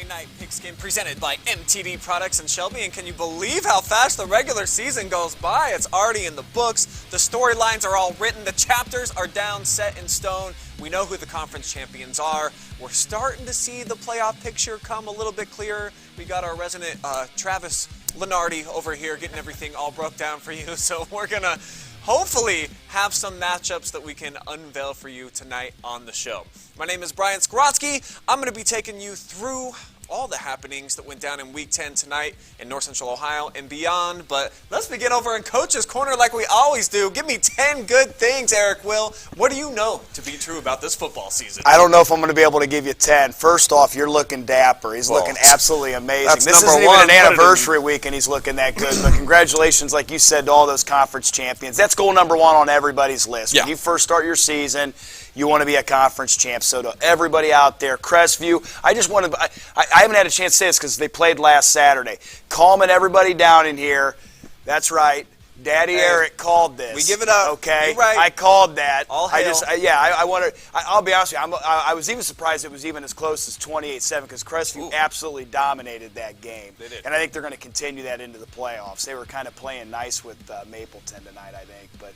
Monday Night Pigskin presented by MTD Products and Shelby. And can you believe how fast the regular season goes by? It's already in the books. The storylines are all written. The chapters are down, set in stone. We know who the conference champions are. We're starting to see the playoff picture come a little bit clearer. We got our resident Travis Lenardi over here getting everything all broke down for you. So we're going to hopefully have some matchups that we can unveil for you tonight on the show. My name is Brian Skowronski. I'm going to be taking you through all the happenings that went down in Week 10 tonight in North Central Ohio and beyond. But let's begin over in Coach's Corner like we always do. Give me 10 good things, Eric Will. What do you know to be true about this football season? I don't know if I'm going to be able to give you 10. First off, you're looking dapper. He's looking absolutely amazing. This isn't even an anniversary week, and he's looking that good. But congratulations, like you said, to all those conference champions. That's goal number one on everybody's list. Yeah. When you first start your season, you want to be a conference champ. So to everybody out there, Crestview, I haven't had a chance to say this because they played last Saturday. Calming everybody down in here. That's right. Daddy Eric called this. We give it up. Okay, you're right. I called that. All hail. I wanted. I'll be honest with you. I was even surprised it was even as close as 28-7 because Crestview absolutely dominated that game. They did. And I think they're going to continue that into the playoffs. They were kind of playing nice with Mapleton tonight, I think. But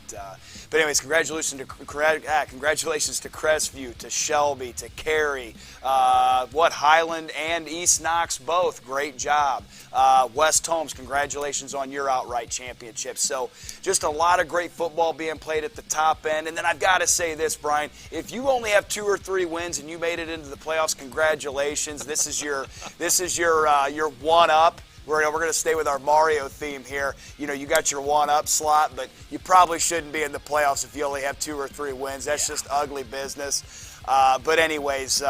anyways, congratulations to Crestview, to Shelby, to Cary, Highland and East Knox both. Great job. West Holmes, congratulations on your outright championship. So just a lot of great football being played at the top end. And then I've got to say this, Brian, if you only have 2 or 3 wins and you made it into the playoffs, congratulations. This is your one-up. We're going to stay with our Mario theme here. You know, you got your one-up slot, but you probably shouldn't be in the playoffs if you only have 2 or 3 wins. That's just ugly business. But anyways,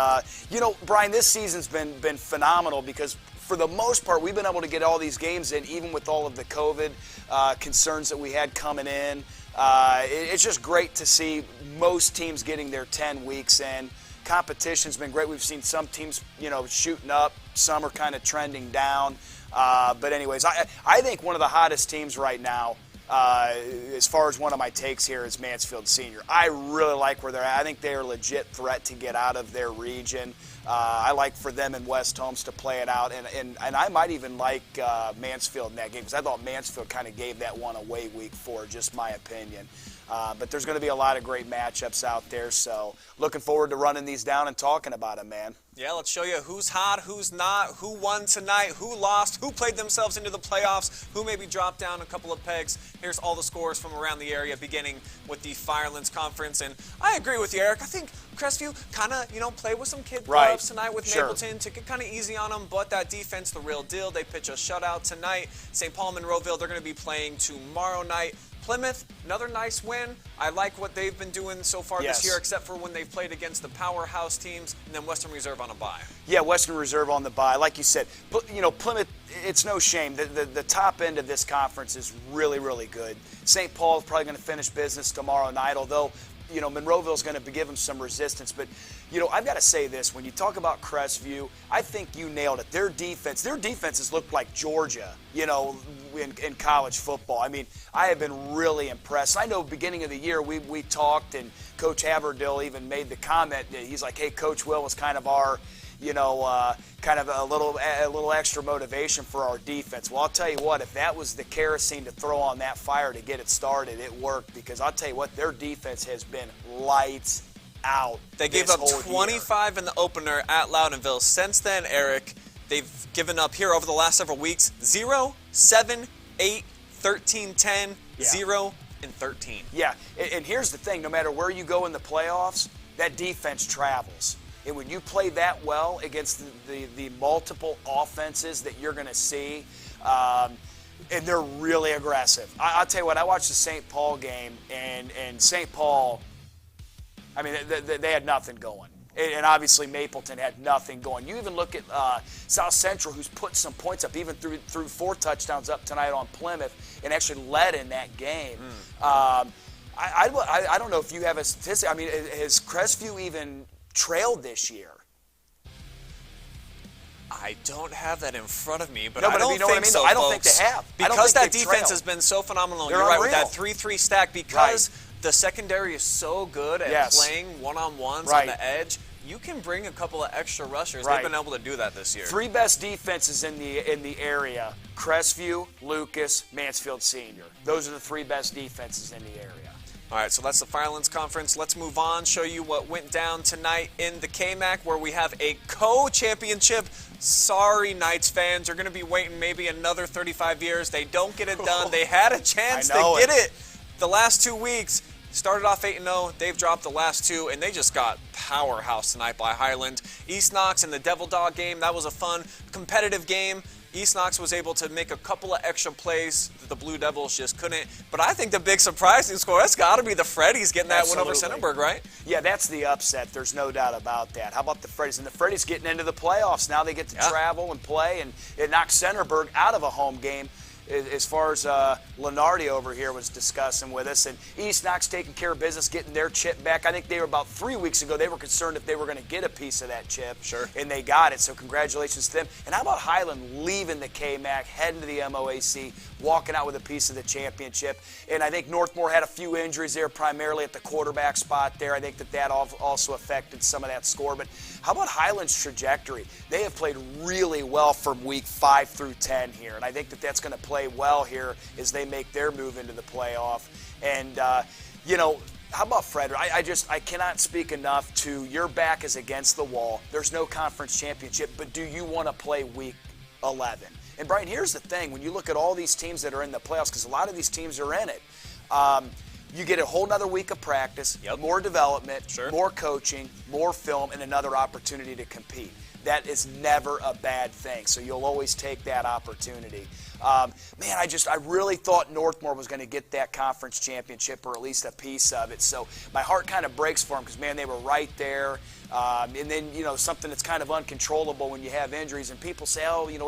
Brian, this season's been phenomenal because for the most part, we've been able to get all these games in, even with all of the COVID concerns that we had coming in. It's just great to see most teams getting their 10 weeks in. Competition's been great. We've seen some teams, shooting up. Some are kind of trending down. But anyways, I think one of the hottest teams right now, as far as one of my takes here, is Mansfield Senior. I really like where they're at. I think they are a legit threat to get out of their region. I like for them and West Holmes to play it out, and I might even like Mansfield in that game because I thought Mansfield kind of gave that one away week 4, just my opinion. But there's going to be a lot of great matchups out there, so looking forward to running these down and talking about them, man. Yeah, let's show you who's hot, who's not, who won tonight, who lost, who played themselves into the playoffs, who maybe dropped down a couple of pegs. Here's all the scores from around the area, beginning with the Firelands Conference. And I agree with you, Eric. I think Crestview kind of, play with some kid gloves tonight with Mapleton. Took it kind of easy on them, but that defense, the real deal. They pitch a shutout tonight. St. Paul, Monroeville, they're going to be playing tomorrow night. Plymouth, another nice win. I like what they've been doing so far this year, except for when they've played against the powerhouse teams, and then Western Reserve on a bye. Yeah, Western Reserve on the bye. Like you said, Plymouth, it's no shame. The top end of this conference is really, really good. St. Paul is probably going to finish business tomorrow night, although Monroeville's going to give them some resistance. But, I've got to say this. When you talk about Crestview, I think you nailed it. Their defenses look like Georgia, in college football. I mean, I have been really impressed. I know beginning of the year we talked, and Coach Haverdill even made the comment that he's like, hey, Coach Will was kind of our kind of a little extra motivation for our defense. Well, I'll tell you what, if that was the kerosene to throw on that fire to get it started, it worked, because I'll tell you what, their defense has been lights out. They gave up 25 in the opener at Loudonville. Since then, Eric, they've given up here over the last several weeks 0, 7, 8, 13, 10, 0, and 13. Yeah, and here's the thing. No matter where you go in the playoffs, that defense travels. And when you play that well against the multiple offenses that you're going to see, and they're really aggressive. I'll tell you what, I watched the St. Paul game, and St. Paul, I mean, they had nothing going. And obviously Mapleton had nothing going. You even look at South Central, who's put some points up, even threw 4 touchdowns up tonight on Plymouth, and actually led in that game. I don't know if you have a statistic. I mean, has Crestview even trailed this year? I don't have that in front of me, but no, I don't think so, I don't think they have. Because that defense has been so phenomenal. You're right with that 3-3 stack, because the secondary is so good at playing one-on-ones on the edge. you can bring a couple of extra rushers. Right. They've been able to do that this year. 3 best defenses in the area: Crestview, Lucas, Mansfield Senior. Those are the 3 best defenses in the area. All right, so that's the Firelands Conference. Let's move on, show you what went down tonight in the KMAC, where we have a co-championship. Sorry, Knights fans, you're going to be waiting maybe another 35 years. They don't get it done. They had a chance to get it the last 2 weeks. Started off 8-0. They've dropped the last 2, and they just got powerhouse tonight by Highland. East Knox in the Devil Dog game, that was a fun, competitive game. East Knox was able to make a couple of extra plays that the Blue Devils just couldn't. But I think the big surprising score, that's got to be the Freddies getting that win over Centerburg, right? Yeah, that's the upset. There's no doubt about that. How about the Freddies? And the Freddies getting into the playoffs. Now they get to travel and play, and it knocked Centerburg out of a home game, as far as Lenardi over here was discussing with us. And East Knox taking care of business, getting their chip back. I think they were about 3 weeks ago, they were concerned if they were going to get a piece of that chip. Sure. And they got it, so congratulations to them. And how about Highland leaving the KMAC, heading to the MOAC, walking out with a piece of the championship. And I think Northmore had a few injuries there, primarily at the quarterback spot there. I think that also affected some of that score. But how about Highland's trajectory? They have played really well from week 5 through 10 here, and I think that's going to play well here as they make their move into the playoff. And, how about Frederick? I cannot speak enough to your back is against the wall. There's no conference championship, but do you want to play week 11? And, Brian, here's the thing. When you look at all these teams that are in the playoffs, because a lot of these teams are in it, you get a whole nother week of practice, more development, more coaching, more film, and another opportunity to compete. That is never a bad thing, so you'll always take that opportunity. I really thought Northmore was going to get that conference championship, or at least a piece of it. So my heart kind of breaks for them because, man, they were right there. And then, something that's kind of uncontrollable when you have injuries. And people say,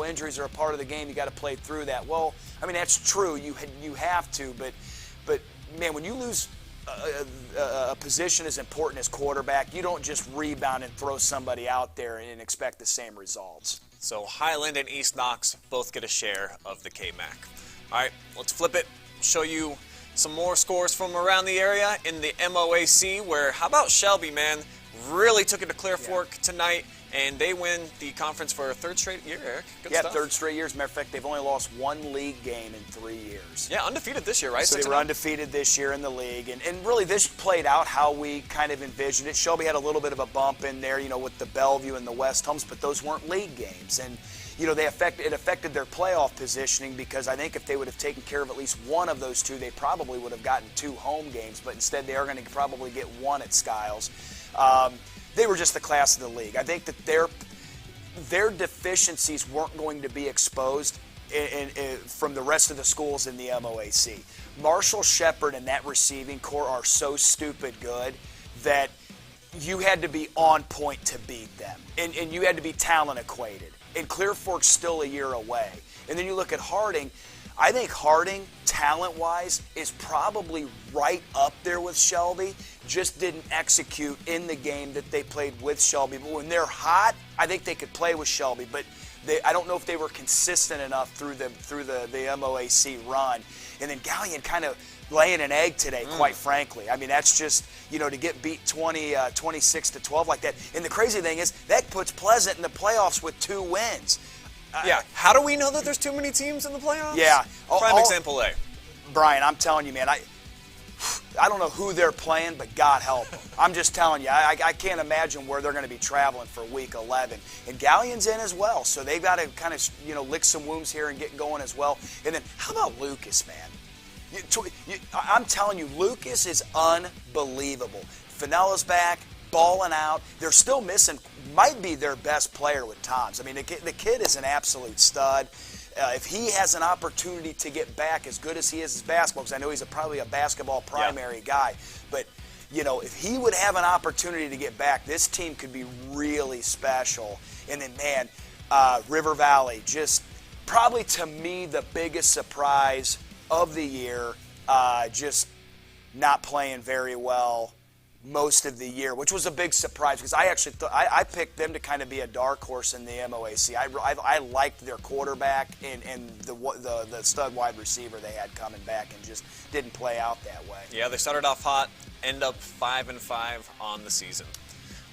injuries are a part of the game. You got to play through that. Well, I mean, that's true. You have to. But man, when you lose a position as important as quarterback, you don't just rebound and throw somebody out there and expect the same results. So Highland and East Knox both get a share of the KMAC. All right, let's flip it, show you some more scores from around the area in the MOAC, where, how about Shelby, man? Really took it to Clear Fork tonight, and they win the conference for a 3rd straight year, Eric. Good stuff. 3rd straight year. As a matter of fact, they've only lost 1 league game in 3 years. Yeah, undefeated this year, right? So they were undefeated this year in the league. And really, this played out how we kind of envisioned it. Shelby had a little bit of a bump in there, with the Bellevue and the West Homes, but those weren't league games. And, it affected their playoff positioning, because I think if they would have taken care of at least one of those 2, they probably would have gotten 2 home games. But instead, they are going to probably get 1 at Skiles. They were just the class of the league. I think that their deficiencies weren't going to be exposed from the rest of the schools in the MOAC. Marshall, Shepherd, and that receiving core are so stupid good that you had to be on point to beat them. And you had to be talent equated. And Clear Fork's still a year away. And then you look at Harding. I think Harding, talent-wise, is probably right up there with Shelby. Just didn't execute in the game that they played with Shelby. But when they're hot, I think they could play with Shelby. But I don't know if they were consistent enough through the MOAC run. And then Galleon kind of laying an egg today, quite frankly. I mean, that's just, to get beat 26-12 like that. And the crazy thing is, that puts Pleasant in the playoffs with 2 wins. Yeah. How do we know that there's too many teams in the playoffs? Yeah. Prime example A. Brian, I'm telling you, man, I don't know who they're playing, but God help them. I'm just telling you, I can't imagine where they're going to be traveling for week 11. And Galleon's in as well, so they've got to kind of, lick some wounds here and get going as well. And then, how about Lucas, man? I'm telling you, Lucas is unbelievable. Fenella's back, balling out. They're still missing, might be their best player with Toms. I mean, the kid is an absolute stud. If he has an opportunity to get back as good as he is as basketball, because I know he's probably a basketball primary guy, but if he would have an opportunity to get back, this team could be really special. And then, man, River Valley, just probably to me the biggest surprise of the year, just not playing very well most of the year, which was a big surprise, because I actually I picked them to kind of be a dark horse in the MOAC. I liked their quarterback and the stud wide receiver they had coming back, and just didn't play out that way. Yeah, they started off hot, end up 5-5 on the season.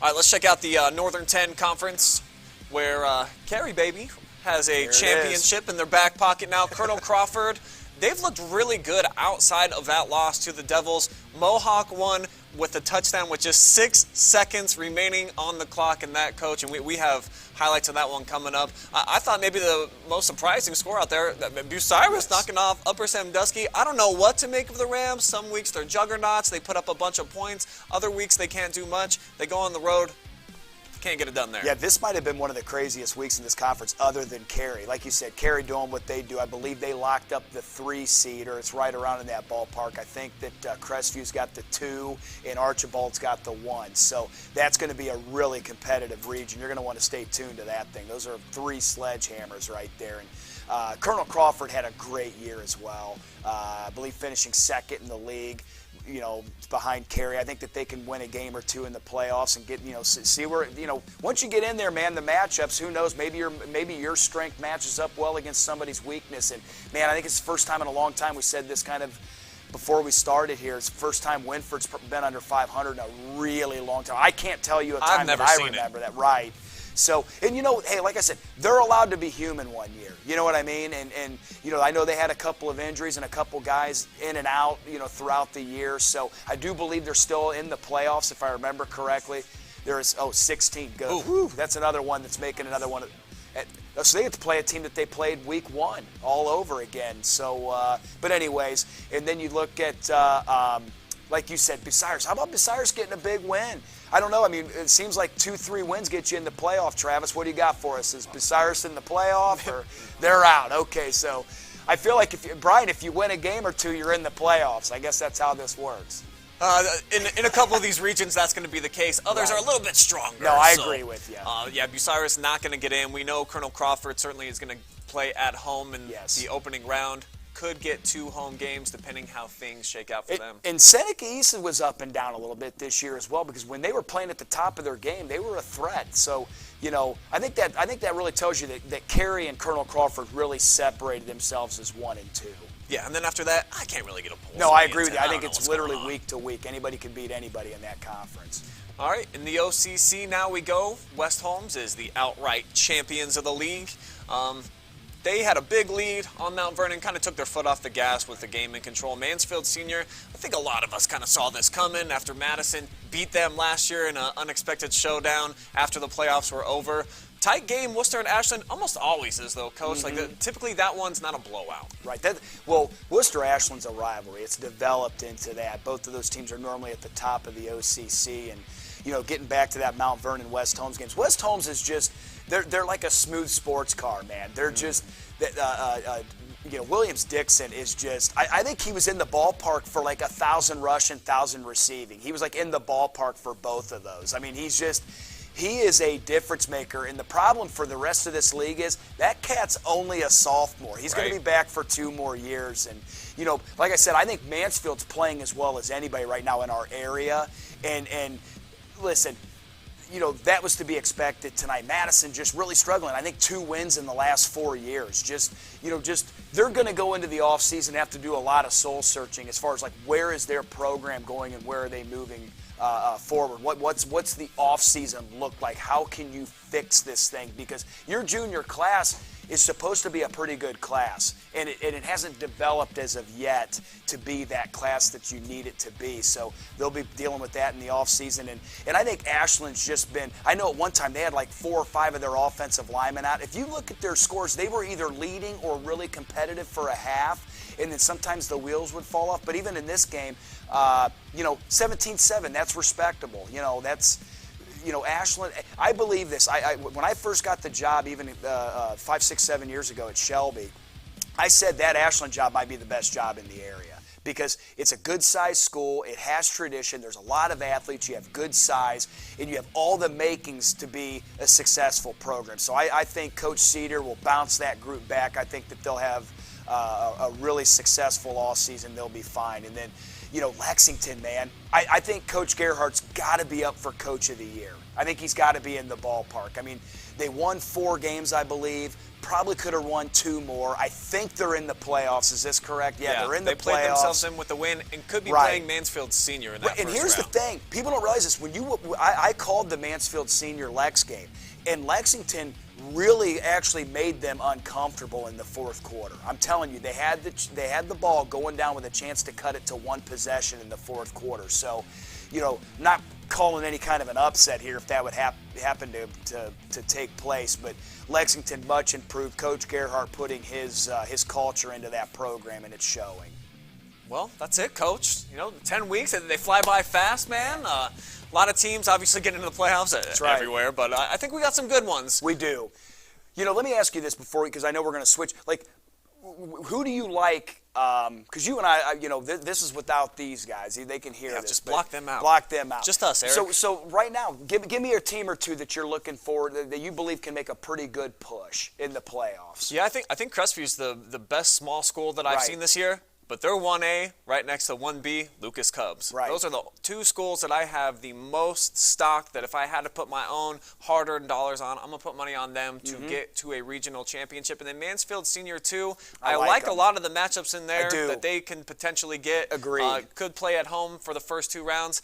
All right, let's check out the Northern 10 Conference, where Cary, baby, has a championship in their back pocket now. Colonel Crawford, they've looked really good outside of that loss to the Devils. Mohawk won with a touchdown with just 6 seconds remaining on the clock in that, coach, and we have highlights of that one coming up. I thought maybe the most surprising score out there, Bucyrus knocking off Upper Sandusky. I don't know what to make of the Rams. Some weeks they're juggernauts. They put up a bunch of points. Other weeks they can't do much. They go on the road. Can't get it done there. Yeah, this might have been one of the craziest weeks in this conference other than Cary. Like you said, Cary doing what they do. I believe they locked up the 3 seed, or it's right around in that ballpark. I think that Crestview's got the 2 and Archibald's got the 1. So that's going to be a really competitive region. You're going to want to stay tuned to that thing. Those are 3 sledgehammers right there. And Colonel Crawford had a great year as well. I believe finishing 2nd in the league, behind Cary. I think that they can win a game or 2 in the playoffs and get, see where, once you get in there, man, the matchups, who knows, maybe your strength matches up well against somebody's weakness. And, man, I think it's the first time in a long time, we said this kind of before we started here, it's the first time Winford's been under 500 in a really long time. I can't tell you a time that I remember that. Right. So, and hey, like I said, they're allowed to be human one year. You know what I mean? And I know they had a couple of injuries and a couple guys in and out, throughout the year. So I do believe they're still in the playoffs, if I remember correctly. There is, 16. Good. That's another one that's making another one. So they get to play a team that they played week 1 all over again. So, but anyways, and then you look at, like you said, Bucyrus. How about Bucyrus getting a big win? I don't know. I mean, it seems like 2-3 wins get you in the playoff, Travis. What do you got for us? Is Bucyrus in the playoff, or they're out? Okay, so I feel like, Brian, if you win a game or 2, you're in the playoffs. I guess that's how this works. In a couple of these regions, that's going to be the case. Others are a little bit stronger. No, I agree with you. Yeah, Bucyrus not going to get in. We know Colonel Crawford certainly is going to play at home in the opening round. Could get 2 home games depending how things shake out for them. And Seneca East was up and down a little bit this year as well, because when they were playing at the top of their game, they were a threat. So, I think that really tells you that Cary and Colonel Crawford really separated themselves as 1 and 2. Yeah, and then after that, I can't really get a pulse. No, I agree with you. I think it's literally week to week. Anybody can beat anybody in that conference. All right, in the OCC now we go. West Holmes is the outright champions of the league. They had a big lead on Mount Vernon, kind of took their foot off the gas with the game in control. Mansfield Senior, I think a lot of us kind of saw this coming after Madison beat them last year in an unexpected showdown after the playoffs were over. Tight game, Worcester and Ashland almost always is, though, Coach. Mm-hmm. Typically that one's not a blowout. Right. Worcester-Ashland's a rivalry. It's developed into that. Both of those teams are normally at the top of the OCC. And, getting back to that Mount Vernon West Holmes games, West Holmes is just – they're like a smooth sports car, man. They're just Williams Dixon is just, I think he was in the ballpark for like 1,000 rushing, 1,000 receiving. He was like in the ballpark for both of those. I mean, he is a difference maker. And the problem for the rest of this league is that cat's only a sophomore. He's going to be back for 2 more years. And, like I said, I think Mansfield's playing as well as anybody right now in our area. And listen, that was to be expected tonight. Madison just really struggling. I think 2 wins in the last 4 years. They're going to go into the offseason and have to do a lot of soul searching as far as like where is their program going and where are they moving forward. What's the offseason look like? How can you fix this thing? Because your junior class is supposed to be a pretty good class, and it hasn't developed as of yet to be that class that you need it to be. So they'll be dealing with that in the offseason. And I think Ashland's just been, I know at one time they had like 4 or 5 of their offensive linemen out. If you look at their scores, they were either leading or really competitive for a half, and then sometimes the wheels would fall off. But even in this game, 17-7, that's respectable. Ashland, I believe this. When I first got the job, even 5, 6, 7 years ago at Shelby, I said that Ashland job might be the best job in the area because it's a good-sized school. It has tradition. There's a lot of athletes. You have good size, and you have all the makings to be a successful program. So I think Coach Cedar will bounce that group back. I think that they'll have a really successful offseason. They'll be fine. And then, Lexington, man, I think Coach Gerhardt's got to be up for Coach of the Year. I think he's got to be in the ballpark. I mean, they won 4 games, I believe. Probably could have won 2 more. I think they're in the playoffs. Is this correct? Yeah, they're in the playoffs. They played themselves in with the win and could be playing Mansfield Senior in that first round. And here's the thing. People don't realize this. I called the Mansfield Senior Lex game, and Lexington really actually made them uncomfortable in the fourth quarter. I'm telling you, they had the ball going down with a chance to cut it to 1 possession in the fourth quarter. So, not calling any kind of an upset here if that would happen to take place, but Lexington much improved. Coach Gerhardt putting his culture into that program, and it's showing. Well, that's it, Coach. 10 weeks, they fly by fast, man. A lot of teams obviously get into the playoffs everywhere, but I think we got some good ones. We do. Let me ask you this because I know we're going to switch. Like, who do you like? Because you and I, this is without these guys. They can hear this. Just block them out. Block them out. Just us, Eric. So right now, give me a team or two that you're looking for that you believe can make a pretty good push in the playoffs. Yeah, I think Crestview's the best small school that I've seen this year. But they're 1A right next to 1B, Lucas Cubs. Right. Those are the 2 schools that I have the most stock that if I had to put my own hard-earned dollars on, I'm going to put money on them to get to a regional championship. And then Mansfield Senior 2, I like a lot of the matchups in there that they can potentially get. Agreed. Could play at home for the first 2 rounds.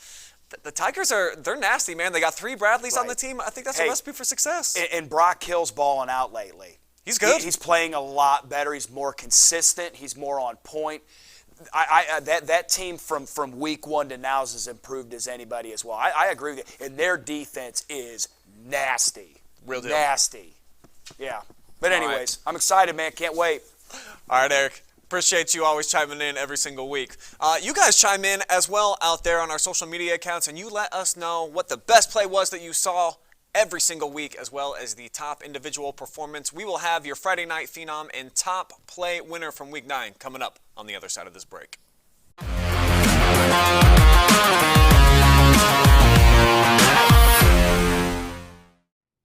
The Tigers they're nasty, man. They got 3 Bradleys on the team. I think that's a recipe for success. And Brock Hill's balling out lately. He's good. He's playing a lot better. He's more consistent. He's more on point. That team from week 1 to now is as improved as anybody as well. I agree with you. And their defense is nasty. Real deal. Nasty. Yeah. But anyways, I'm excited, man. Can't wait. All right, Eric. Appreciate you always chiming in every single week. You guys chime in as well out there on our social media accounts, and you let us know what the best play was that you saw every single week, as well as the top individual performance. We will have your Friday Night Phenom and top play winner from Week 9 coming up on the other side of this break.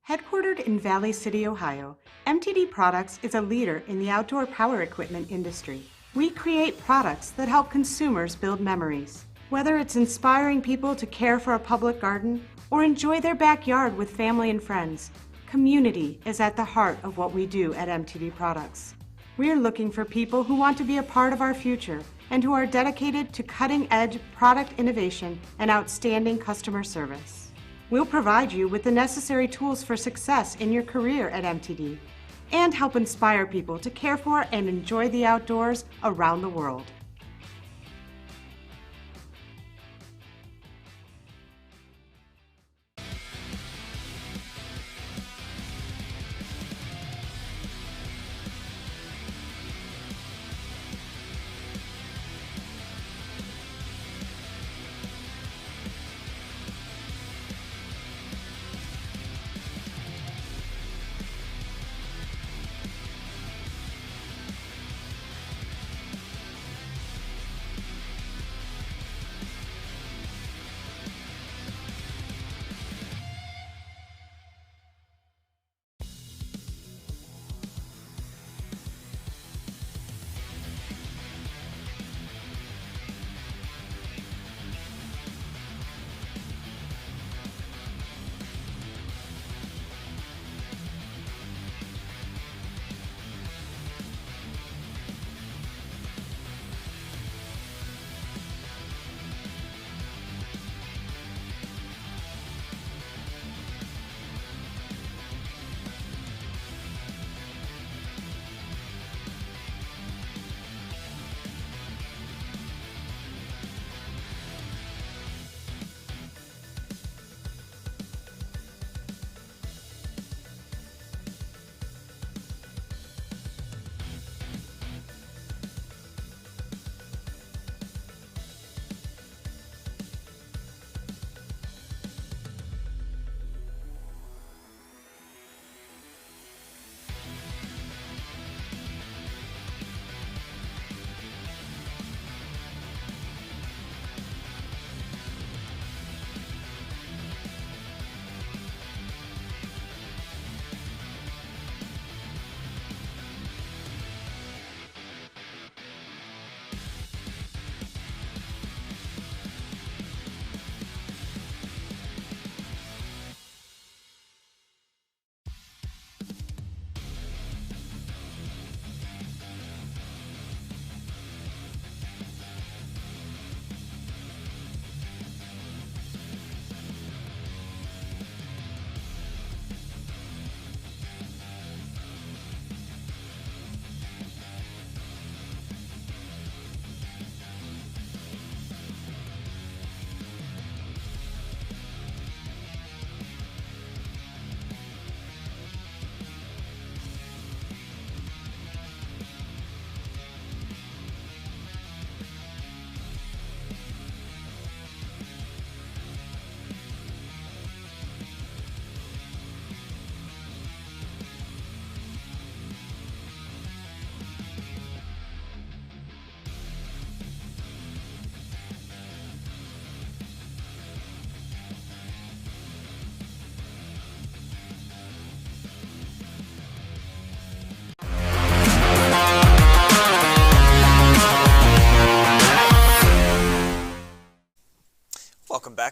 Headquartered in Valley City, Ohio, MTD Products is a leader in the outdoor power equipment industry. We create products that help consumers build memories. Whether it's inspiring people to care for a public garden or enjoy their backyard with family and friends, community is at the heart of what we do at MTD Products. We're looking for people who want to be a part of our future and who are dedicated to cutting-edge product innovation and outstanding customer service. We'll provide you with the necessary tools for success in your career at MTD and help inspire people to care for and enjoy the outdoors around the world.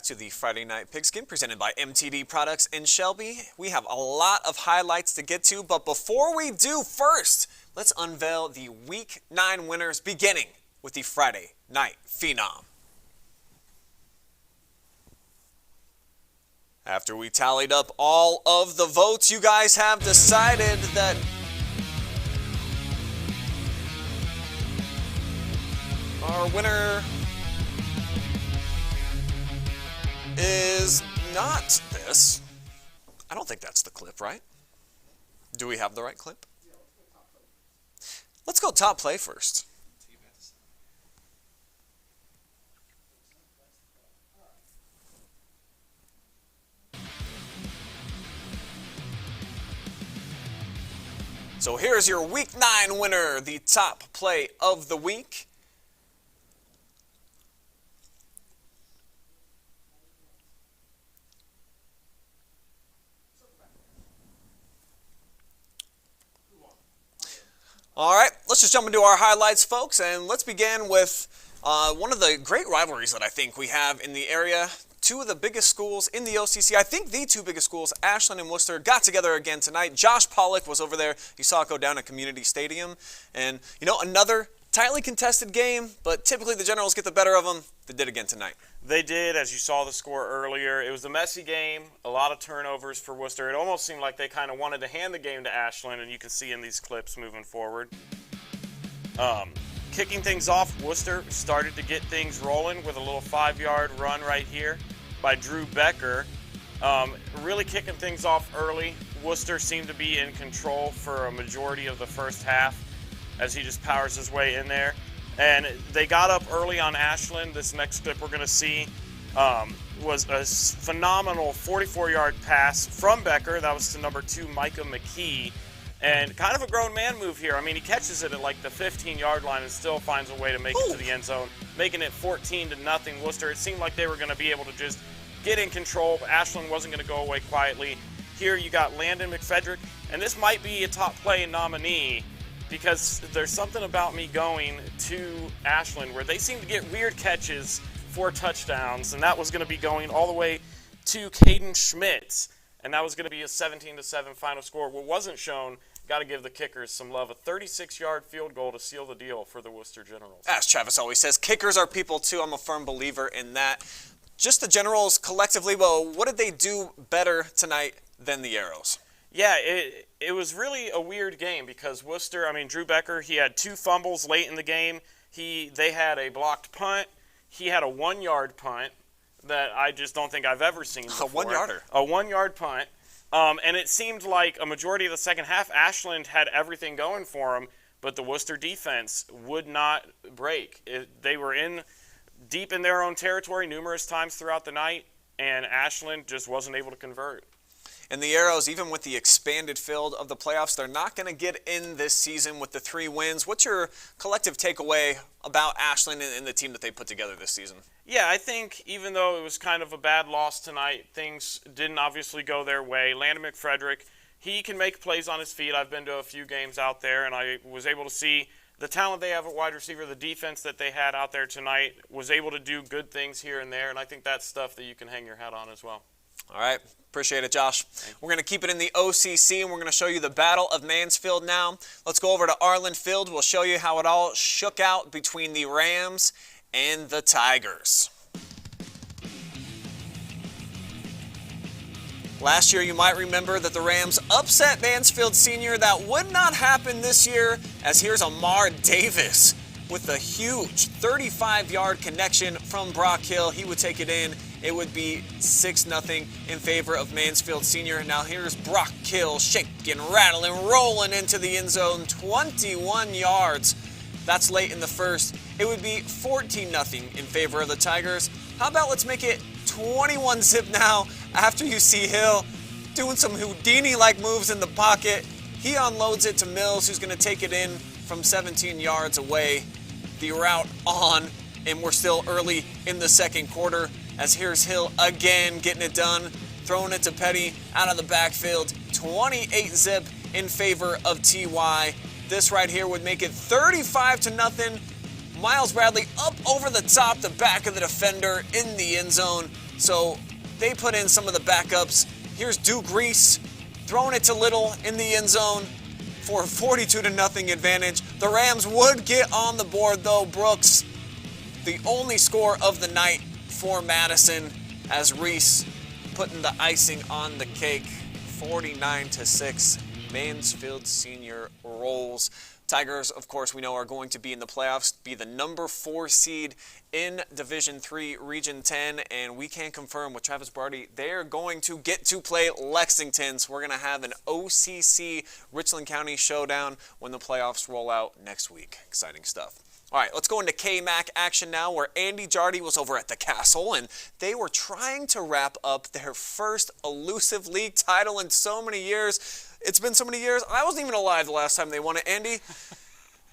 to the Friday Night Pigskin presented by MTD Products in Shelby. We have a lot of highlights to get to, but before we do, first, let's unveil the Week 9 winners, beginning with the Friday Night Phenom. After we tallied up all of the votes, you guys have decided that our winner is not this. I don't think that's the clip, right? Do we have the right clip? Let's go top play first. So here's your Week 9 winner, the top play of the week. All right, let's just jump into our highlights, folks, and let's begin with one of the great rivalries that I think we have in the area. Two of the biggest schools in the OCC, I think the two biggest schools, Ashland and Worcester, got together again tonight. Josh Pollock was over there. You saw it go down at Community Stadium. And, you know, another tightly contested game, but typically the Generals get the better of them. They did again tonight. They did, as you saw the score earlier. It was a messy game, a lot of turnovers for Worcester. It almost seemed like they kind of wanted to hand the game to Ashland, and you can see in these clips moving forward. Kicking things off, Worcester started to get things rolling with a little 5-yard run right here by Drew Becker. Really kicking things off early. Worcester seemed to be in control for a majority of the first half as he just powers his way in there. And they got up early on Ashland. This next clip we're going to see was a phenomenal 44-yard pass from Becker. That was to number 2, Micah McKee. And kind of a grown man move here. I mean, he catches it at like the 15-yard line and still finds a way to make it to the end zone, making it 14-0 Worcester. It seemed like they were going to be able to just get in control. Ashland wasn't going to go away quietly. Here you got Landon McFedrick, and this might be a top play nominee because there's something about me going to Ashland where they seem to get weird catches for touchdowns, and that was going to be going all the way to Caden Schmitz, and that was going to be a 17-7 final score. What wasn't shown, got to give the kickers some love, a 36-yard field goal to seal the deal for the Worcester Generals. As Travis always says, kickers are people too. I'm a firm believer in that. Just the Generals collectively, well, what did they do better tonight than the Arrows? Yeah, it was really a weird game because Worcester, Drew Becker, he had 2 fumbles late in the game. They had a blocked punt. He had a 1-yard punt that I just don't think I've ever seen before. A 1-yarder. A 1-yard punt. And it seemed like a majority of the second half, Ashland had everything going for them, but the Worcester defense would not break. They were deep in their own territory numerous times throughout the night, and Ashland just wasn't able to convert. And the Arrows, even with the expanded field of the playoffs, they're not going to get in this season with the 3 wins. What's your collective takeaway about Ashland and the team that they put together this season? Yeah, I think even though it was kind of a bad loss tonight, things didn't obviously go their way. Landon McFredrick, he can make plays on his feet. I've been to a few games out there, and I was able to see the talent they have at wide receiver, the defense that they had out there tonight, was able to do good things here and there, and I think that's stuff that you can hang your hat on as well. All right. Appreciate it, Josh. We're going to keep it in the OCC, and we're going to show you the Battle of Mansfield now. Let's go over to Arlen Field. We'll show you how it all shook out between the Rams and the Tigers. Last year, you might remember that the Rams upset Mansfield Senior. That would not happen this year, as here's Amar Davis with a huge 35-yard connection from Brock Hill. He would take it in. It would be 6-0 in favor of Mansfield Senior. Now here's Brock Hill shaking, rattling, rolling into the end zone, 21 yards. That's late in the first. It would be 14-0 in favor of the Tigers. How about let's make it 21-zip now after you see Hill doing some Houdini-like moves in the pocket. He unloads it to Mills, who's going to take it in from 17 yards away. The route on, and we're still early in the second quarter, as here's Hill again getting it done, throwing it to Petty out of the backfield. 28-zip in favor of TY. This right here would make it 35-0. Miles Bradley up over the top, the back of the defender in the end zone. So they put in some of the backups. Here's Duke Reese throwing it to Little in the end zone for a 42-0 advantage. The Rams would get on the board though. Brooks, the only score of the night for Madison, as Reese putting the icing on the cake. 49-6. Mansfield Senior rolls. Tigers, of course, we know are going to be in the playoffs, be the number 4 seed in Division III, Region 10, and we can confirm with Travis Barty, they're going to get to play Lexington. So we're going to have an OCC Richland County showdown when the playoffs roll out next week. Exciting stuff. All right, let's go into K-MAC action now, where Andy Jardy was over at the Castle, and they were trying to wrap up their first elusive league title in so many years. It's been so many years. I wasn't even alive the last time they won it, Andy,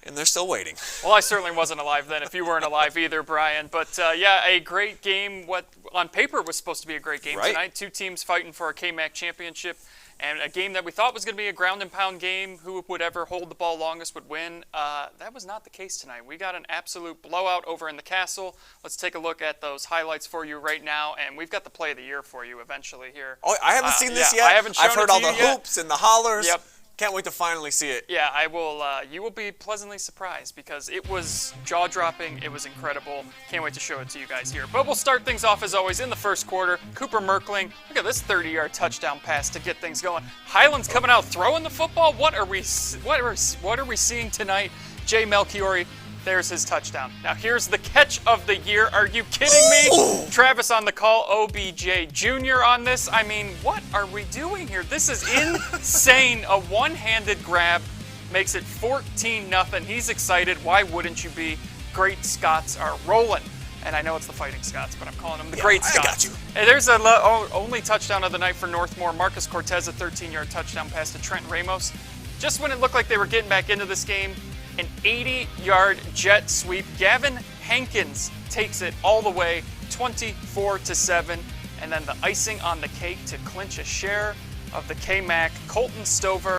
and they're still waiting. Well, I certainly wasn't alive then, if you weren't alive either, Brian. But, yeah, a great game. What on paper was supposed to be a great game tonight. 2 teams fighting for a K-MAC championship. And a game that we thought was going to be a ground and pound game, who would ever hold the ball longest would win. That was not the case tonight. We got an absolute blowout over in the Castle. Let's take a look at those highlights for you right now, and we've got the play of the year for you eventually here. Oh, I haven't seen this yet. I haven't shown I've heard it to all the you yet. hoops and the hollers. Yep. Can't wait to finally see it. Yeah, I will. You will be pleasantly surprised because it was jaw-dropping. It was incredible. Can't wait to show it to you guys here. But we'll start things off as always in the first quarter. Cooper Merkling, look at this 30-yard touchdown pass to get things going. Highland's coming out throwing the football. What are we seeing tonight? Jay Melchiori. There's his touchdown. Now here's the catch of the year. Are you kidding me? Travis on the call, OBJ Jr. on this. I mean, what are we doing here? This is insane. A one-handed grab makes it 14-0. He's excited. Why wouldn't you be? Great Scots are rolling. And I know it's the Fighting Scots, but I'm calling them the Great Scots. I got you. And there's a only touchdown of the night for Northmore. Marcus Cortez, a 13-yard touchdown pass to Trent Ramos. Just when it looked like they were getting back into this game, an 80-yard jet sweep. Gavin Hankins takes it all the way, 24-7. And then the icing on the cake to clinch a share of the K-MAC. Colton Stover,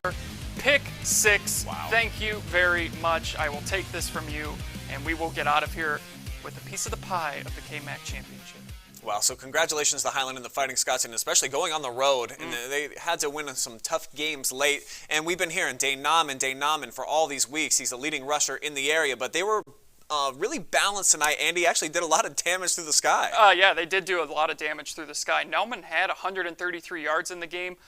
pick 6. Wow. Thank you very much. I will take this from you, and we will get out of here with a piece of the pie of the K-MAC championship. Wow, so congratulations to Highland and the Fighting Scots, and especially going on the road. And they had to win some tough games late. And we've been hearing Dane Nauman for all these weeks. He's the leading rusher in the area, but they were really balanced tonight. Andy actually did a lot of damage through the sky. Yeah, they did do a lot of damage through the sky. Nauman had 133 yards in the game.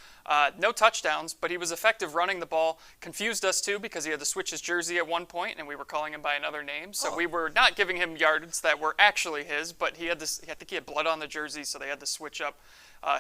No touchdowns, but he was effective running the ball. Confused us, too, because he had to switch his jersey at one point, and we were calling him by another name. So we were not giving him yards that were actually his, but I think he had blood on the jersey, so they had to switch up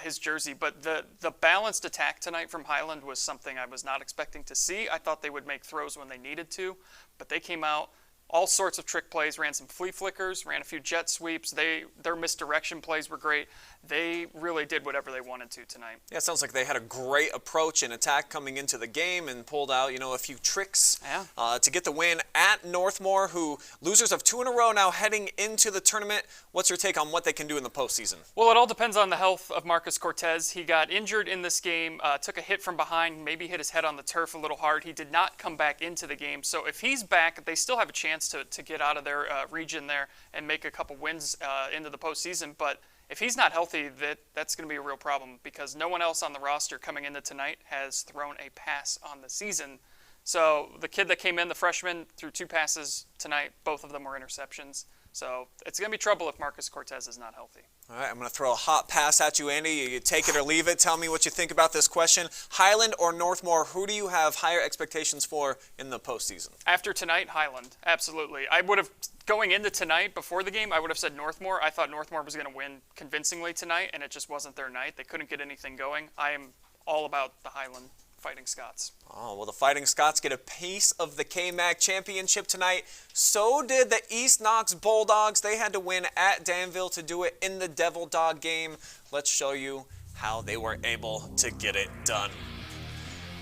his jersey. But the balanced attack tonight from Highland was something I was not expecting to see. I thought they would make throws when they needed to, but they came out. All sorts of trick plays, ran some flea flickers, ran a few jet sweeps. Their misdirection plays were great. They really did whatever they wanted to tonight. Yeah, it sounds like they had a great approach and attack coming into the game and pulled out, a few tricks to get the win at Northmore, who losers of 2 in a row now heading into the tournament. What's your take on what they can do in the postseason? Well, it all depends on the health of Marcus Cortez. He got injured in this game, took a hit from behind, maybe hit his head on the turf a little hard. He did not come back into the game. So if he's back, they still have a chance to get out of their region there and make a couple wins into the postseason. But if he's not healthy, that's going to be a real problem because no one else on the roster coming into tonight has thrown a pass on the season. So the kid that came in, the freshman, threw 2 passes tonight. Both of them were interceptions. So it's going to be trouble if Marcus Cortez is not healthy. All right, I'm going to throw a hot pass at you, Andy. You take it or leave it. Tell me what you think about this question. Highland or Northmore, who do you have higher expectations for in the postseason? After tonight, Highland, absolutely. I would have, going into tonight, before the game, I would have said Northmore. I thought Northmore was going to win convincingly tonight, and it just wasn't their night. They couldn't get anything going. I am all about the Highland Fighting Scots. Oh, well, the Fighting Scots get a piece of the K-MAC championship tonight. So did the East Knox Bulldogs. They had to win at Danville to do it in the Devil Dog game. Let's show you how they were able to get it done.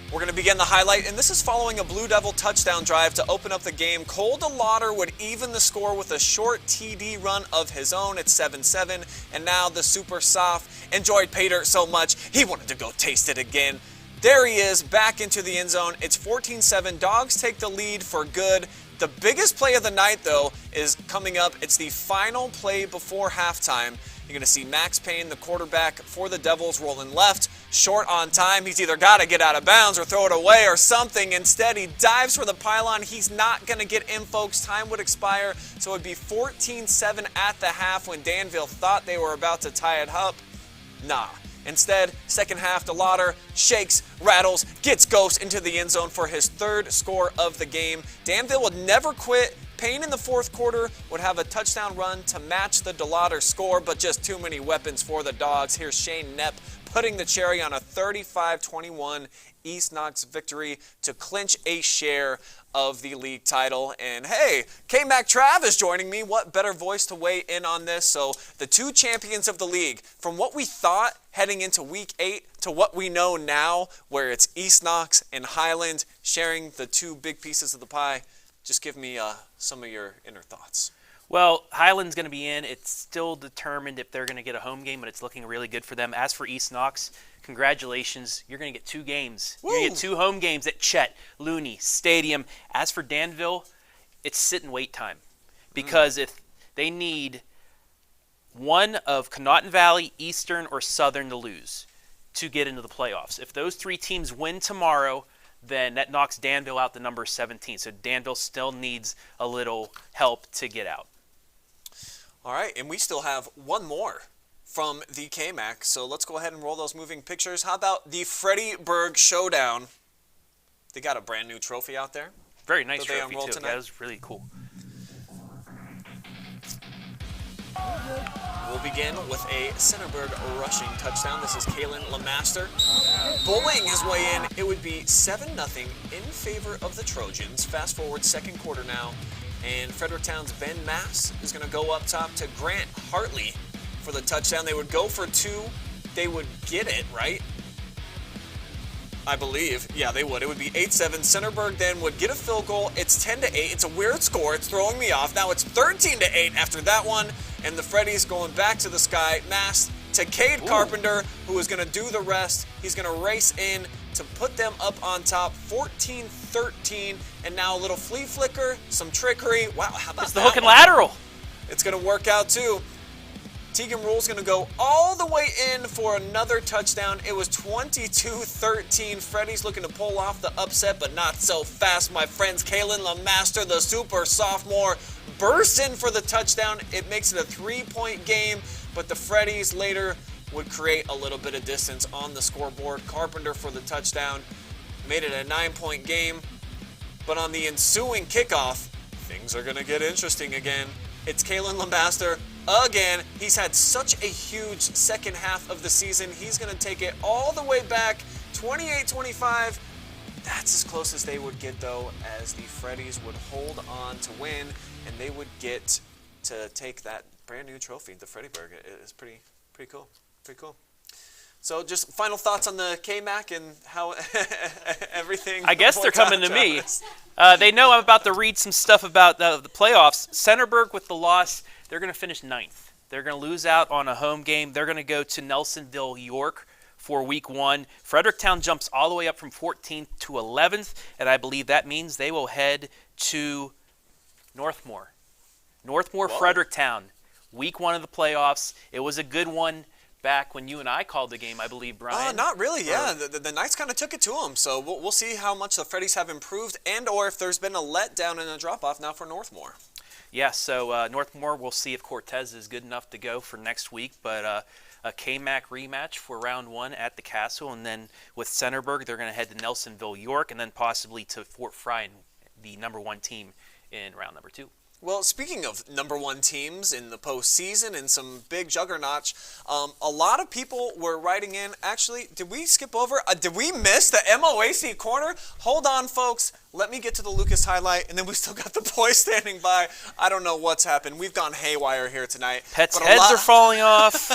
We're going to begin the highlight, and this is following a Blue Devil touchdown drive to open up the game. Cole DeLauder would even the score with a short TD run of his own at 7-7, and now the super soft enjoyed Pater so much he wanted to go taste it again. There he is, back into the end zone. It's 14-7. Dogs take the lead for good. The biggest play of the night, though, is coming up. It's the final play before halftime. You're going to see Max Payne, the quarterback for the Devils, rolling left, short on time. He's either got to get out of bounds or throw it away or something. Instead, he dives for the pylon. He's not going to get in, folks. Time would expire, so it would be 14-7 at the half when Danville thought they were about to tie it up. Nah. Instead, second half, DeLauder shakes, rattles, gets Ghost into the end zone for his third score of the game. Danville would never quit. Payne in the fourth quarter would have a touchdown run to match the DeLauder score, but just too many weapons for the Dogs. Here's Shane Knepp putting the cherry on a 35-21 East Knox victory to clinch a share of the league title. And hey, K-Mac Trav is joining me. What better voice to weigh in on this? So the two champions of the league, from what we thought heading into week 8 to what we know now, where it's East Knox and Highland sharing the two big pieces of the pie. Just give me some of your inner thoughts. Well, Highland's going to be in. It's still determined if they're going to get a home game, but it's looking really good for them. As for East Knox, congratulations. You're going to get 2 games. Woo! You're going to get 2 home games at Chet Looney Stadium. As for Danville, it's sit and wait time. Because if they need one of Connaughton Valley, Eastern, or Southern to lose to get into the playoffs. If those 3 teams win tomorrow, then that knocks Danville out to number 17. So Danville still needs a little help to get out. All right, and we still have one more from the K-Mac, so let's go ahead and roll those moving pictures. How about the Freddie Berg Showdown? They got a brand new trophy out there. Very nice that they trophy, unrolled too. tonight. That was really cool. We'll begin with a Centerburg rushing touchdown. This is Kalen Lamaster. Bullying his way in. It would be 7-0 in favor of the Trojans. Fast forward second quarter now. And Fredericktown's Ben Mass is going to go up top to Grant Hartley for the touchdown. They would go for 2. They would get it, right? I believe. Yeah, they would. It would be 8-7. Centerburg then would get a field goal. It's 10-8. It's a weird score. It's throwing me off. Now it's 13-8 after that one. And the Freddies going back to the sky. Mass to Cade Carpenter, who is going to do the rest. He's going to race in to put them up on top, 14-13. And now a little flea flicker, some trickery. Wow, how about It's the that hook and one? lateral. It's going to work out too. Tegan Rule's going to go all the way in for another touchdown. It was 22-13. Freddy's looking to pull off the upset, but not so fast, my friends. Kalen Lamaster, the super sophomore, bursts in for the touchdown. It makes it a 3-point game, but the Freddies later would create a little bit of distance on the scoreboard. Carpenter for the touchdown made it a 9-point game, but on the ensuing kickoff, things are going to get interesting again. It's Kalen Lamaster again. He's had such a huge second half of the season. He's going to take it all the way back, 28-25. That's as close as they would get, though, as the Freddies would hold on to win, and they would get to take that brand new trophy. The Freddie Berg is pretty cool. Pretty cool. So just final thoughts on the K-Mac and how everything. I guess they're works out, coming to me. Travis. They know I'm about to read some stuff about the playoffs. Centerburg with the loss, they're going to finish 9th. They're going to lose out on a home game. They're going to go to Nelsonville, York for week 1. Fredericktown jumps all the way up from 14th to 11th, and I believe that means they will head to Northmore. Northmore, Whoa. Fredericktown, week 1 of the playoffs. It was a good one back when you and I called the game, I believe, Brian. Not really, yeah. The Knights kind of took it to them, so we'll see how much the Freddies have improved and or if there's been a letdown and a drop-off now for Northmore. Yeah, so Northmore, we'll see if Cortez is good enough to go for next week, but a K-Mac rematch for round 1 at the Castle, and then with Centerburg, they're going to head to Nelsonville, York, and then possibly to Fort Frye, the number 1 team in round number 2. Well, speaking of number 1 teams in the postseason and some big juggernauts, a lot of people were writing in. Actually, did we skip over? Did we miss the MOAC corner? Hold on, folks. Let me get to the Lucas highlight, and then we still got the boys standing by. I don't know what's happened. We've gone haywire here tonight. Pets' But heads are falling off.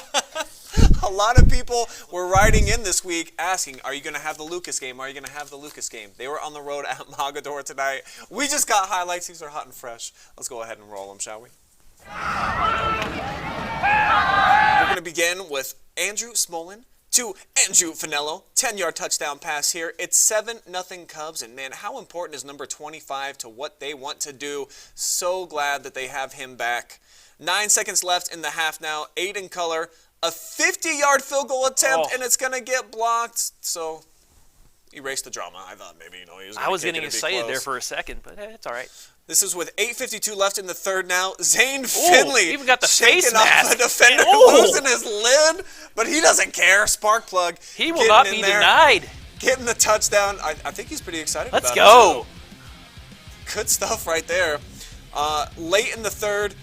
A lot of people were writing in this week asking, are you going to have the Lucas game? Are you going to have the Lucas game? They were on the road at Mogador tonight. We just got highlights. These are hot and fresh. Let's go ahead and roll them, shall we? We're going to begin with Andrew Smolin to Andrew Finello. 10-yard touchdown pass here. It's 7-0 Cubs, and man, how important is number 25 to what they want to do? So glad that they have him back. 9 seconds left in the half now. Aiden Color, a 50-yard field goal attempt, and it's going to get blocked. So erase the drama. I thought maybe, he was going to I was getting excited there for a second, but it's all right. This is with 8:52 left in the third now. Zane Finley even got the shaking face off mask. a defender, losing his lid, but he doesn't care. Sparkplug. He will not be denied. Getting the touchdown. I think he's pretty excited about it. Let's go. Good stuff right there. Late in the third,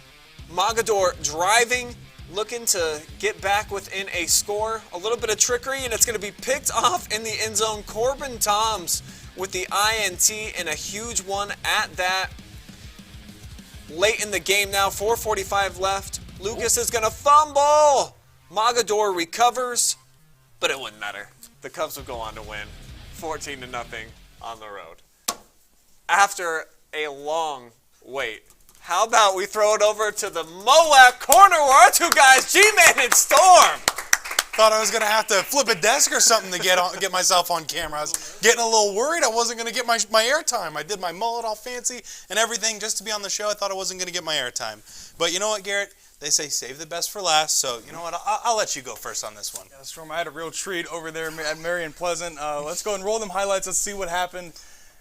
Mogador driving, looking to get back within a score. A little bit of trickery, and it's going to be picked off in the end zone. Corbin Toms with the INT, and a huge one at that. Late in the game now, 4:45 left. Lucas is going to fumble. Mogador recovers, but it wouldn't matter. The Cubs will go on to win 14-0 on the road. After a long wait, how about we throw it over to the Moab corner where our two guys, G-Man and Storm. Thought I was going to have to flip a desk or something to get myself on camera. I was getting a little worried I wasn't going to get my airtime. I did my mullet all fancy and everything just to be on the show. I thought I wasn't going to get my airtime. But you know what, Garrett? They say save the best for last, so you know what? I'll let you go first on this one. Yeah, Storm, I had a real treat over there at Marion Pleasant. Let's go and roll them highlights. Let's see what happened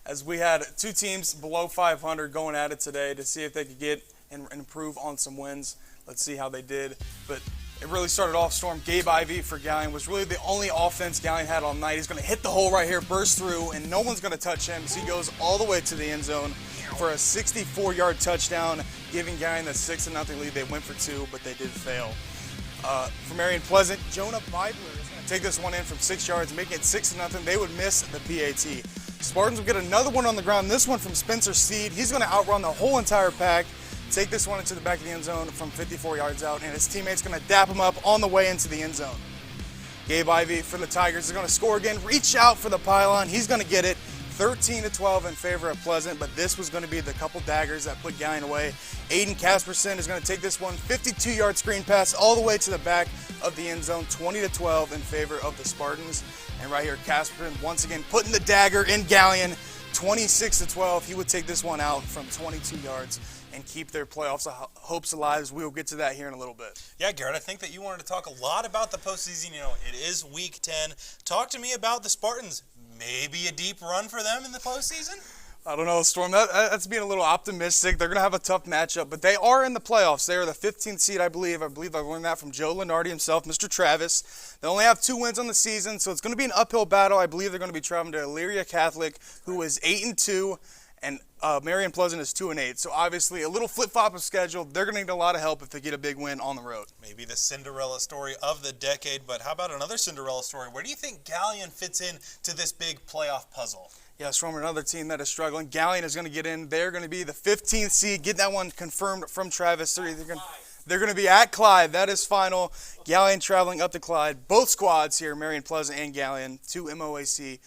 as we had two teams below 500 going at it today to see if they could get and improve on some wins. Let's see how they did. But it really started off, Storm. Gabe Ivey for Gallion was really the only offense Gallion had all night. He's going to hit the hole right here, burst through, and no one's going to touch him. So he goes all the way to the end zone for a 64-yard touchdown, giving Gallion the 6-0 lead. They went for two, but they did fail. For Marion Pleasant, Jonah Bidler is going to take this one in from 6 yards, making it 6-0. They would miss the PAT. Spartans will get another one on the ground, this one from Spencer Seed. He's going to outrun the whole entire pack, take this one into the back of the end zone from 54 yards out, and his teammate's going to dap him up on the way into the end zone. Gabe Ivey for the Tigers is going to score again, reach out for the pylon. He's going to get it. 13-12 in favor of Pleasant, but this was going to be the couple daggers that put Gallion away. Aiden Casperson is going to take this one, 52-yard screen pass all the way to the back of the end zone, 20-12 in favor of the Spartans. And right here, Casperson once again putting the dagger in Gallion, 26-12. He would take this one out from 22 yards and keep their playoffs hopes alive. We will get to that here in a little bit. Yeah, Garrett, I think that you wanted to talk a lot about the postseason. You know, it is Week 10. Talk to me about the Spartans. Maybe a deep run for them in the postseason? I don't know, Storm. That's being a little optimistic. They're going to have a tough matchup, but they are in the playoffs. They are the 15th seed, I believe. I learned that from Joe Lenardi himself, Mr. Travis. They only have 2 wins on the season, so it's going to be an uphill battle. I believe they're going to be traveling to Elyria Catholic, who is 8-2, and Marion Pleasant is 2-8. So obviously a little flip-flop of schedule. They're going to need a lot of help if they get a big win on the road. Maybe the Cinderella story of the decade, but how about another Cinderella story? Where do you think Gallion fits in to this big playoff puzzle? Yeah, Storm, another team that is struggling. Gallion is going to get in. They're going to be the 15th seed. Get that one confirmed from Travis. They're going to be at Clyde. That is final. Gallion traveling up to Clyde. Both squads here, Marion Pleasant and Gallion, 2 MOAC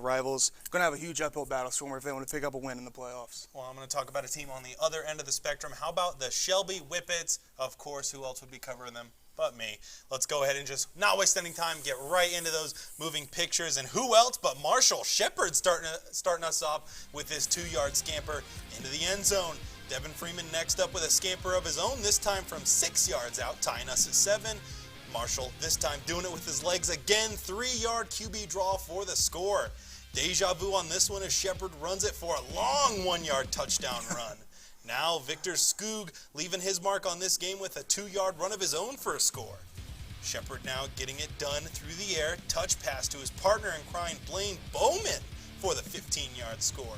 rivals. Going to have a huge uphill battle, Stormer, if they want to pick up a win in the playoffs. Well, I'm going to talk about a team on the other end of the spectrum. How about the Shelby Whippets? Of course, who else would be covering them but me? Let's go ahead and just not waste any time, get right into those moving pictures. And who else but Marshall Shepard starting us off with this 2-yard scamper into the end zone. Devin Freeman next up with a scamper of his own, this time from 6 yards out, tying us at 7. Marshall this time doing it with his legs again, 3-yard QB draw for the score. Deja vu on this one as Shepard runs it for a long 1-yard touchdown run. Now Victor Skoog leaving his mark on this game with a 2-yard run of his own for a score. Shepard now getting it done through the air, touch pass to his partner in crime, Blaine Bowman, for the 15-yard score.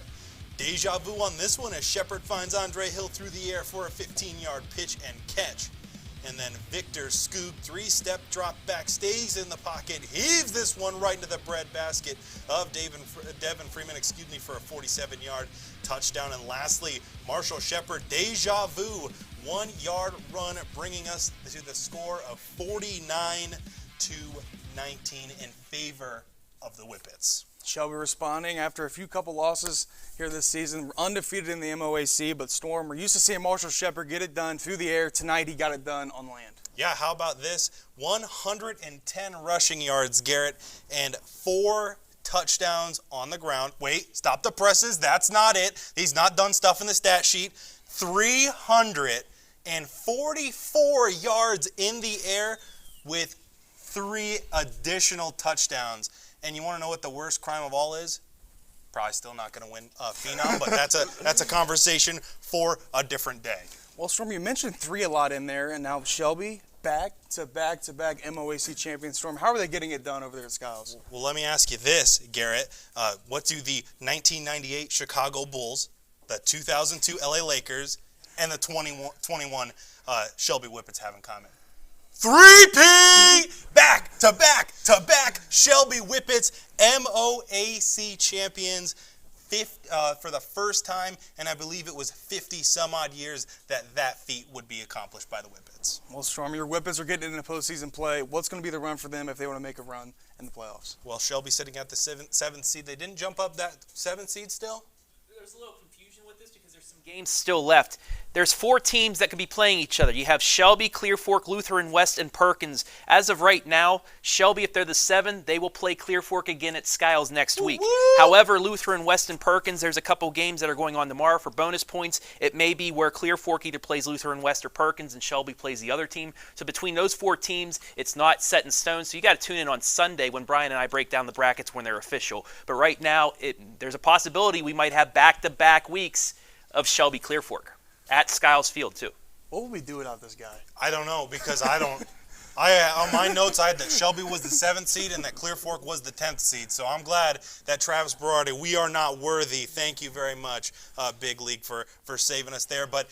Deja vu on this one as Shepard finds Andre Hill through the air for a 15-yard pitch and catch. And then Victor Skoog, 3-step drop back, stays in the pocket, heaves this one right into the breadbasket of Devin Freeman, for a 47-yard touchdown. And lastly, Marshall Shepard, deja vu, 1-yard run, bringing us to the score of 49-19 in favor of the Whippets. Shelby responding after a few couple losses here this season, undefeated in the MOAC, but Storm, we're used to seeing Marshall Shepard get it done through the air. Tonight he got it done on land. Yeah, how about this? 110 rushing yards, Garrett, and 4 touchdowns on the ground. Wait, stop the presses. That's not it. He's not done stuff in the stat sheet. 300 244 yards in the air with 3 additional touchdowns. And you want to know what the worst crime of all is? Probably still not going to win Phenom, but that's a conversation for a different day. Well, Storm, you mentioned 3 a lot in there, and now Shelby, back-to-back MOAC champion. Storm, how are they getting it done over there at Skiles? Well, let me ask you this, Garrett. What do the 1998 Chicago Bulls, the 2002 LA Lakers, and the 2021 Shelby Whippets have in common? 3P! Back-to-back Shelby Whippets, MOAC champions for the first time, and I believe it was 50-some-odd years that feat would be accomplished by the Whippets. Well, Storm, your Whippets are getting into postseason play. What's going to be the run for them if they want to make a run in the playoffs? Well, Shelby sitting at the seventh seed. They didn't jump up that 7th seed still? There's a little confusion with this because there's some games still left. There's 4 teams that could be playing each other. You have Shelby, Clear Fork, Lutheran West, and Perkins. As of right now, Shelby, if they're the 7, they will play Clear Fork again at Skiles next week. However, Lutheran West and Perkins, there's a couple games that are going on tomorrow for bonus points. It may be where Clear Fork either plays Lutheran West or Perkins and Shelby plays the other team. So between those 4 teams, it's not set in stone. So you got to tune in on Sunday when Brian and I break down the brackets when they're official. But right now, there's a possibility we might have back-to-back weeks of Shelby Clear Fork at Skiles Field too. What would we do without this guy? I don't know, because on my notes I had that Shelby was the 7th seed and that Clear Fork was the 10th seed. So I'm glad that Travis Berardi, we are not worthy. Thank you very much, Big League, for saving us there. But,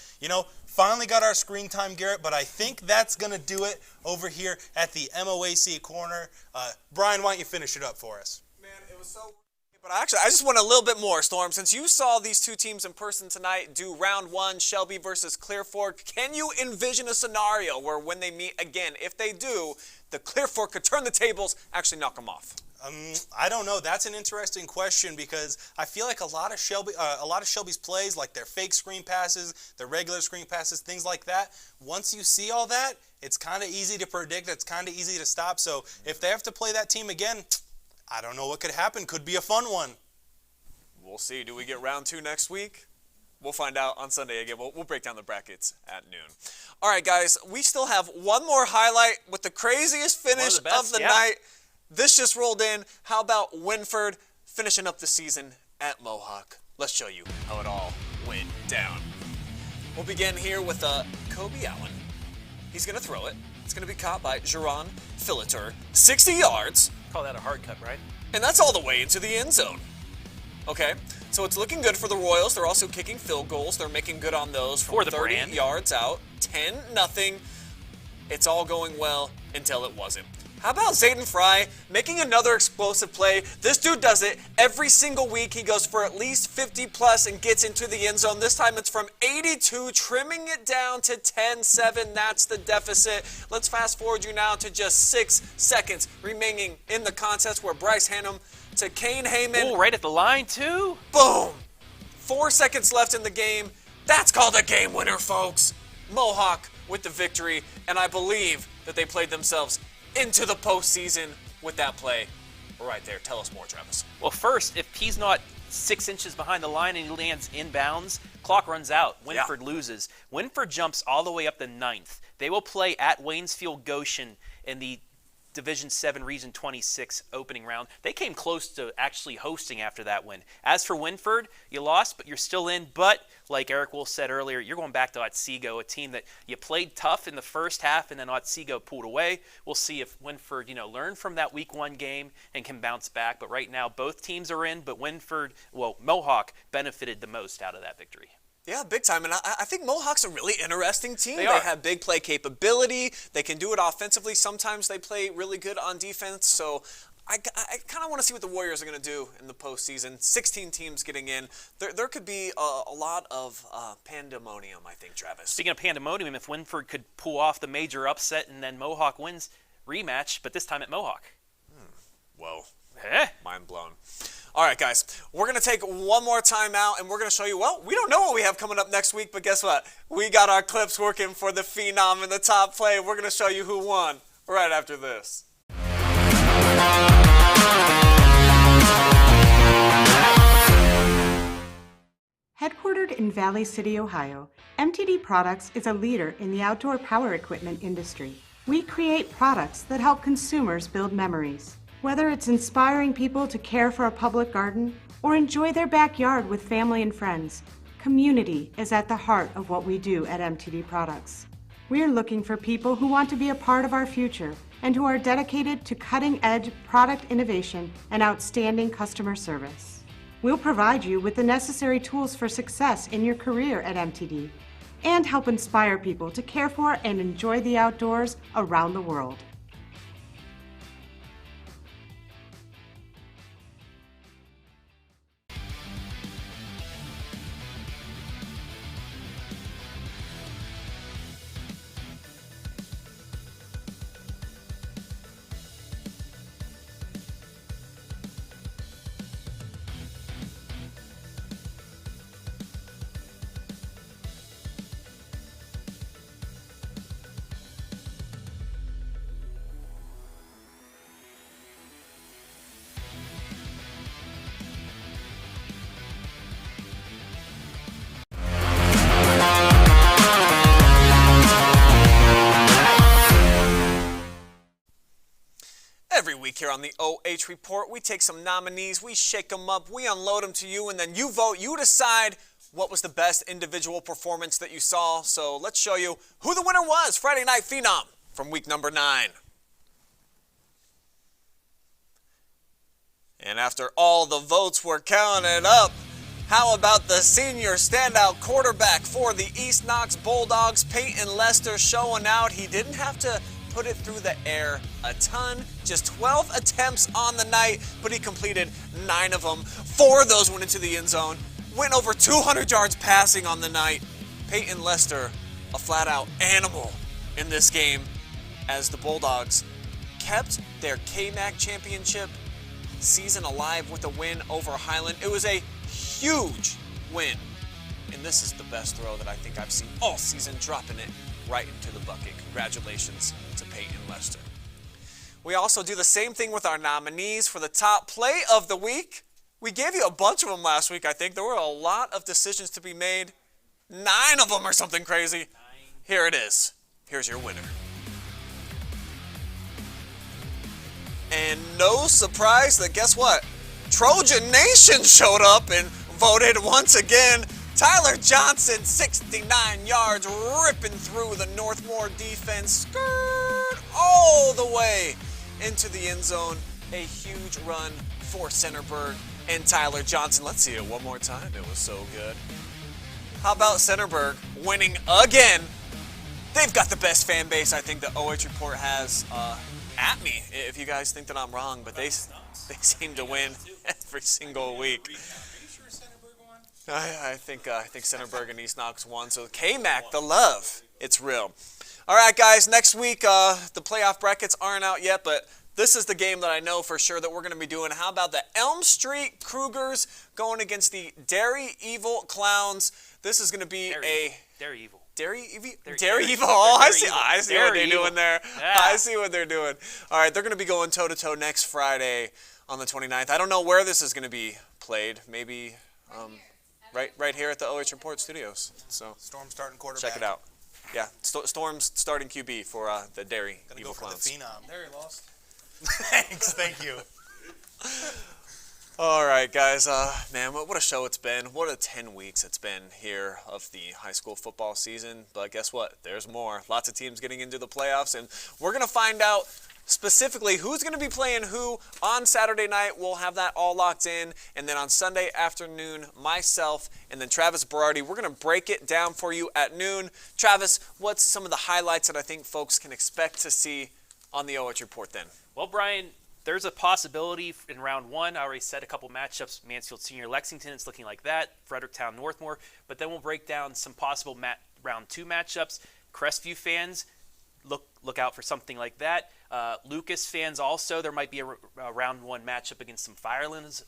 finally got our screen time, Garrett, but I think that's going to do it over here at the MOAC corner. Brian, why don't you finish it up for us? Man, it was so... But actually, I just want a little bit more, Storm. Since you saw these 2 teams in person tonight do round 1, Shelby versus Clear Fork, can you envision a scenario where when they meet again, if they do, the Clear Fork could turn the tables, actually knock them off? I don't know. That's an interesting question because I feel like a lot of Shelby's plays, like their fake screen passes, their regular screen passes, things like that, once you see all that, it's kind of easy to predict. It's kind of easy to stop. So if they have to play that team again, I don't know what could happen. Could be a fun one. We'll see. Do we get round 2 next week? We'll find out on Sunday again. We'll break down the brackets at noon. All right, guys. We still have one more highlight with the craziest finish of the night. This just rolled in. How about Winford finishing up the season at Mohawk? Let's show you how it all went down. We'll begin here with Kobe Allen. He's going to throw it. It's going to be caught by Jaron Filater. 60 yards. Call that a hard cut, right? And that's all the way into the end zone. Okay, so it's looking good for the Royals. They're also kicking field goals. They're making good on those from 30 yards out. 10-0. It's all going well until it wasn't. How about Zayden Fry making another explosive play? This dude does it every single week. He goes for at least 50+ and gets into the end zone. This time it's from 82, trimming it down to 10-7. That's the deficit. Let's fast forward you now to just 6 seconds remaining in the contest where Bryce Hannum to Kane Heyman. Oh, right at the line too. Boom. 4 seconds left in the game. That's called a game winner, folks. Mohawk with the victory, and I believe that they played themselves into the postseason with that play right there. Tell us more, Travis. Well, first, if he's not 6 inches behind the line and he lands inbounds, clock runs out. Winford loses. Winford jumps all the way up to 9th. They will play at Waynesfield Goshen in the Division 7 Region 26 opening round. They came close to actually hosting after that win. As for Winford, you lost, but you're still in. But like Eric Wolf said earlier, you're going back to Otsego, a team that you played tough in the first half, and then Otsego pulled away. We'll see if Winford, learned from that Week 1 game and can bounce back. But right now, both teams are in, but Mohawk benefited the most out of that victory. Yeah, big time. And I think Mohawk's a really interesting team. They have big play capability. They can do it offensively. Sometimes they play really good on defense. So I kind of want to see what the Warriors are going to do in the postseason. 16 teams getting in. There could be a lot of pandemonium, I think, Travis. Speaking of pandemonium, if Winford could pull off the major upset and then Mohawk wins, rematch, but this time at Mohawk. Whoa. Mind blown. All right, guys, we're going to take one more time out, and we're going to show you, we don't know what we have coming up next week, but guess what? We got our clips working for the Phenom in the top play. We're going to show you who won right after this. Headquartered in Valley City, Ohio, MTD Products is a leader in the outdoor power equipment industry. We create products that help consumers build memories. Whether it's inspiring people to care for a public garden or enjoy their backyard with family and friends, community is at the heart of what we do at MTD Products. We are looking for people who want to be a part of our future and who are dedicated to cutting-edge product innovation and outstanding customer service. We'll provide you with the necessary tools for success in your career at MTD and help inspire people to care for and enjoy the outdoors around the world. Every week here on the OH Report, we take some nominees, we shake them up, we unload them to you, and then you vote. You decide what was the best individual performance that you saw. So let's show you who the winner was. Friday Night Phenom from week number 9. And after all the votes were counted up, how about the senior standout quarterback for the East Knox Bulldogs, Peyton Lester, showing out? He didn't have to put it through the air a ton, just 12 attempts on the night, but he completed 9 of them. 4 of those went into the end zone. Went over 200 yards passing on the night. Peyton Lester, a flat-out animal in this game as the Bulldogs kept their KMAC championship season alive with a win over Highland. It was a huge win, and this is the best throw that I think I've seen all season, dropping it right into the bucket. Congratulations to Peyton Lester. We also do the same thing with our nominees for the top play of the week. We gave you a bunch of them last week, I think. There were a lot of decisions to be made. 9 of them or something crazy. Here it is. Here's your winner. And no surprise that, guess what? Trojan Nation showed up and voted once again. Tyler Johnson, 69 yards, ripping through the Northmore defense, skirt all the way into the end zone. A huge run for Centerburg and Tyler Johnson. Let's see it one more time. It was so good. How about Centerburg winning again? They've got the best fan base I think the OH Report has. At me if you guys think that I'm wrong, but they seem to win every single week. I think Centerburg and East Knox won. So KMAC, the love, it's real. All right, guys. Next week, the playoff brackets aren't out yet, but this is the game that I know for sure that we're going to be doing. How about the Elm Street Cougars going against the Dairy Evil Clowns? This is going to be Dairy Evil. Dairy Evil. Oh, I see what they're doing there. Yeah. I see what they're doing. All right, they're going to be going toe-to-toe next Friday on the 29th. I don't know where this is going to be played. Maybe right here at the OH Report Studios. So Storm starting quarterback. check it out. Yeah, Storm's starting QB for the Dairy Evil Go for Clowns. the Phenom. There he lost. Thanks, thank you. All right, guys. Man, what a show it's been. What a 10 weeks it's been here of the high school football season. But guess what? There's more. Lots of teams getting into the playoffs, and we're going to find out specifically who's going to be playing who on Saturday night. We'll have that all locked in. And then on Sunday afternoon, myself and then Travis Berardi, we're going to break it down for you at noon. Travis, what's some of the highlights that I think folks can expect to see on the OH Report then? Well, Brian, there's a possibility in round 1. I already said a couple matchups. Mansfield Senior, Lexington, it's looking like that. Fredericktown, Northmore. But then we'll break down some possible round 2 matchups. Crestview fans, look out for something like that. Lucas fans also, there might be a round 1 matchup against some Firelands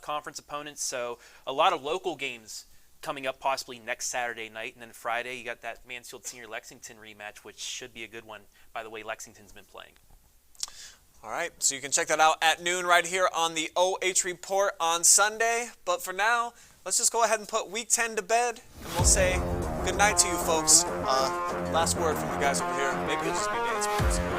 conference opponents. So a lot of local games coming up possibly next Saturday night. And then Friday, you got that Mansfield Senior Lexington rematch, which should be a good one by the way Lexington's been playing. All right, so you can check that out at noon right here on the OH Report on Sunday. But for now, let's just go ahead and put Week 10 to bed, and we'll say good night to you folks. Last word from the guys over here. Maybe it'll just be dance moves.